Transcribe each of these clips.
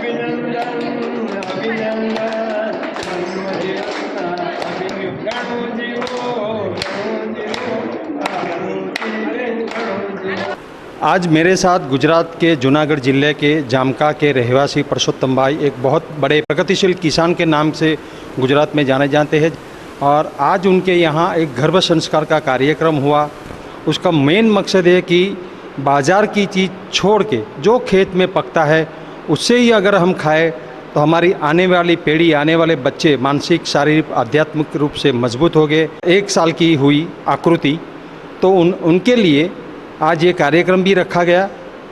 અભિનંદન અભિનંદન જન્મદિવસના आज मेरे साथ गुजरात के जूनागढ़ ज़िले के जामका के रहवासी परसोत्तम भाई एक बहुत बड़े प्रगतिशील किसान के नाम से गुजरात में जाने जाते हैं और आज उनके यहाँ एक गर्भ संस्कार का कार्यक्रम हुआ। उसका मेन मकसद है कि बाज़ार की चीज़ छोड़ के जो खेत में पकता है उससे ही अगर हम खाएं तो हमारी आने वाली पीढ़ी, आने वाले बच्चे मानसिक, शारीरिक, आध्यात्मिक रूप से मजबूत हो गए। 1 साल की हुई आकृति तो उनके लिए आज ये कार्यक्रम भी रखा गया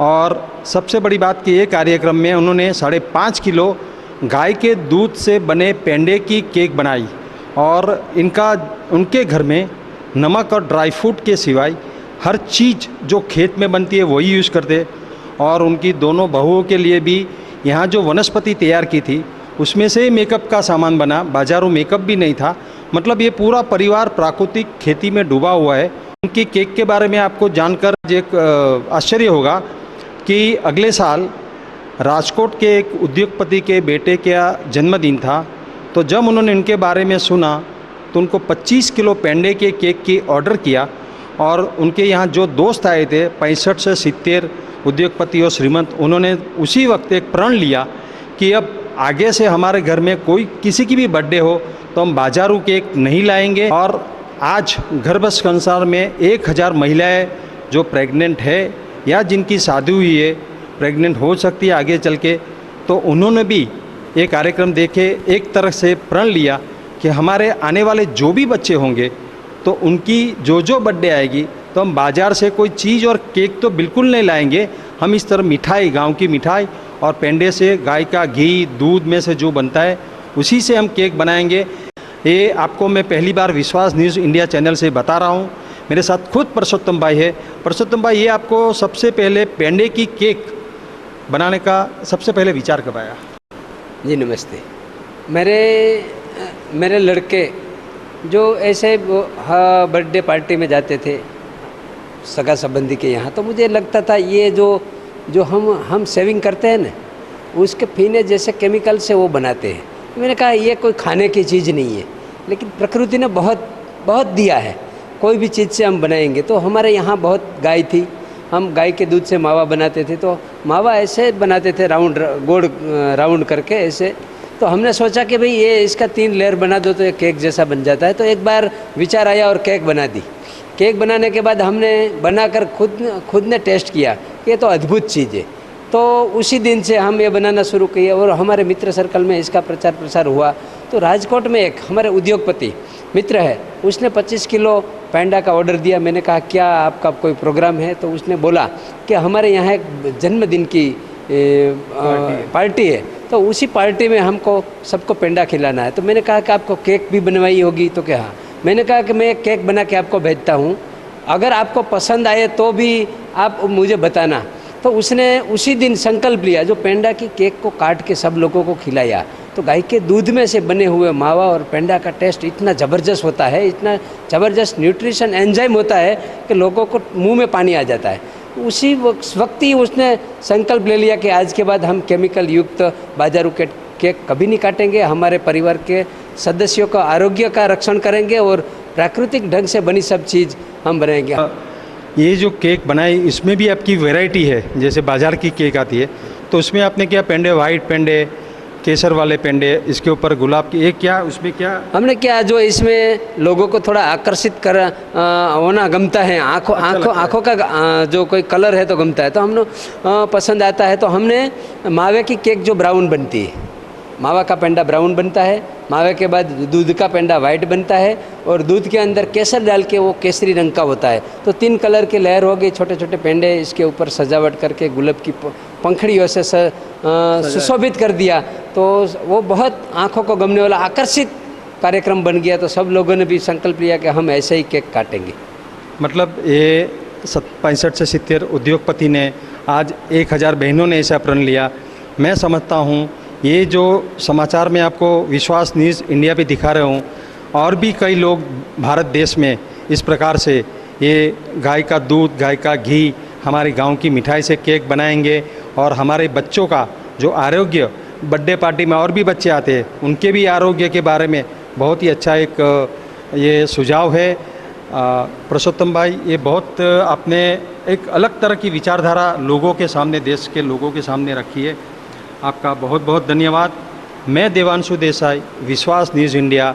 और सबसे बड़ी बात कि ये कार्यक्रम में उन्होंने 5.5 किलो गाय के दूध से बने पेंडे की केक बनाई और उनके घर में नमक और ड्राई फ्रूट के सिवाय हर चीज़ जो खेत में बनती है वही यूज़ करते और उनकी दोनों बहुओं के लिए भी यहाँ जो वनस्पति तैयार की थी उसमें से मेकअप का सामान बना। बाज़ारों मेकअप भी नहीं था। मतलब ये पूरा परिवार प्राकृतिक खेती में डूबा हुआ है। उनकी केक के बारे में आपको जानकर एक आश्चर्य होगा कि अगले साल राजकोट के एक उद्योगपति के बेटे का जन्मदिन था। तो जब उन्होंने इनके बारे में सुना तो उनको 25 किलो पेंडे के केक की ऑर्डर किया और उनके यहाँ जो दोस्त आए थे 65 से 70 उद्योगपति और श्रीमंत, उन्होंने उसी वक्त एक प्रण लिया कि अब आगे से हमारे घर में किसी की भी बर्थडे हो तो हम बाजारू केक नहीं लाएंगे। और आज गर्भ संस्कार में 1000 महिलाएं जो प्रेग्नेंट है या जिनकी शादी हुई है, प्रेग्नेंट हो सकती है आगे चल के, तो उन्होंने भी ये कार्यक्रम देखे एक तरह से प्रण लिया कि हमारे आने वाले जो भी बच्चे होंगे तो उनकी जो बर्थडे आएगी तो हम बाज़ार से कोई चीज़ और केक तो बिल्कुल नहीं लाएंगे। हम इस तरह मिठाई, गांव की मिठाई और पेंडे से, गाय का घी, दूध में से जो बनता है उसी से हम केक बनाएंगे। ये आपको मैं पहली बार विश्वास न्यूज़ इंडिया चैनल से बता रहा हूँ। मेरे साथ खुद परसोत्तम भाई है। परसोत्तम भाई, ये आपको सबसे पहले पेंडे की केक बनाने का सबसे पहले विचार कब आया? जी नमस्ते। मेरे लड़के जो ऐसे बर्थडे पार्टी में जाते थे सगा संबंधी के यहाँ, तो मुझे लगता था ये जो हम सेविंग करते हैं ना, उसके पीने जैसे केमिकल से वो बनाते हैं। मैंने कहा ये कोई खाने की चीज़ नहीं है, लेकिन प्रकृति ने बहुत बहुत दिया है। कोई भी चीज़ से हम बनाएंगे तो हमारे यहाँ बहुत गाय थी, हम गाय के दूध से मावा बनाते थे। तो मावा ऐसे बनाते थे गोल राउंड करके ऐसे। तो हमने सोचा कि भाई ये इसका 3 लेयर बना दो तो ये केक जैसा बन जाता है। तो एक बार विचार आया और केक बना दी। केक बनाने के बाद हमने बनाकर खुद ने टेस्ट किया कि ये तो अद्भुत चीज़ है। तो उसी दिन से हम ये बनाना शुरू किए और हमारे मित्र सर्कल में इसका प्रचार प्रसार हुआ। तो राजकोट में एक हमारे उद्योगपति मित्र है, उसने 25 किलो पेंडा का ऑर्डर दिया। मैंने कहा क्या आपका कोई प्रोग्राम है? तो उसने बोला कि हमारे यहाँ एक जन्मदिन की पार्टी है, तो उसी पार्टी में हमको सबको पेंडा खिलाना है। तो मैंने कहा कि आपको केक भी बनवाई होगी? तो क्या? हाँ। मैंने कहा कि मैं एक केक बना के आपको भेजता हूँ, अगर आपको पसंद आए तो भी आप मुझे बताना। तो उसने उसी दिन संकल्प लिया, जो पेंडा की केक को काट के सब लोगों को खिलाया। तो गाय के दूध में से बने हुए मावा और पेंडा का टेस्ट इतना ज़बरदस्त होता है, इतना ज़बरदस्त न्यूट्रिशन एंजाइम होता है कि लोगों को मुंह में पानी आ जाता है। उसी वक्त ही उसने संकल्प ले लिया कि आज के बाद हम केमिकल युक्त बाजारू केक कभी नहीं काटेंगे, हमारे परिवार के सदस्यों का आरोग्य का रक्षण करेंगे और प्राकृतिक ढंग से बनी सब चीज़ हम बनाएंगे। ये जो केक बनाई इसमें भी आपकी वैरायटी है, जैसे बाज़ार की केक आती है तो उसमें आपने क्या पेंडे, वाइट पेंडे, केसर वाले पेंडे, इसके ऊपर गुलाब की, एक क्या उसमें क्या हमने क्या जो इसमें लोगों को थोड़ा आकर्षित कर होना गमता है, आँखों का जो कोई कलर है तो गमता है, तो हम लोग पसंद आता है। तो हमने मावे की केक जो ब्राउन बनती है, मावा का पेंडा ब्राउन बनता है, मावे के बाद दूध का पेंडा वाइट बनता है और दूध के अंदर केसर डाल के वो केसरी रंग का होता है। तो 3 कलर के लेयर हो गए, छोटे छोटे पेंडे, इसके ऊपर सजावट करके गुलाब की पंखड़ियों से सुशोभित कर दिया। तो वो बहुत आँखों को गमने वाला आकर्षित कार्यक्रम बन गया। तो सब लोगों ने भी संकल्प लिया कि हम ऐसे ही केक काटेंगे। मतलब ये 65 से 70 उद्योगपति ने आज 1000 बहनों ने ऐसा प्रण लिया। मैं समझता हूँ ये जो समाचार में आपको विश्वास न्यूज़ इंडिया पे दिखा रहे हूँ, और भी कई लोग भारत देश में इस प्रकार से ये गाय का दूध, गाय का घी, हमारे गांव की मिठाई से केक बनाएंगे और हमारे बच्चों का जो आरोग्य बर्थडे पार्टी में और भी बच्चे आते हैं, उनके भी आरोग्य के बारे में बहुत ही अच्छा एक ये सुझाव है। पुरुषोत्तम भाई, ये बहुत आपने एक अलग तरह की विचारधारा लोगों के सामने, देश के लोगों के सामने रखी है। आपका बहुत बहुत धन्यवाद। मैं देवांशु देसाई, विश्वास न्यूज़ इंडिया।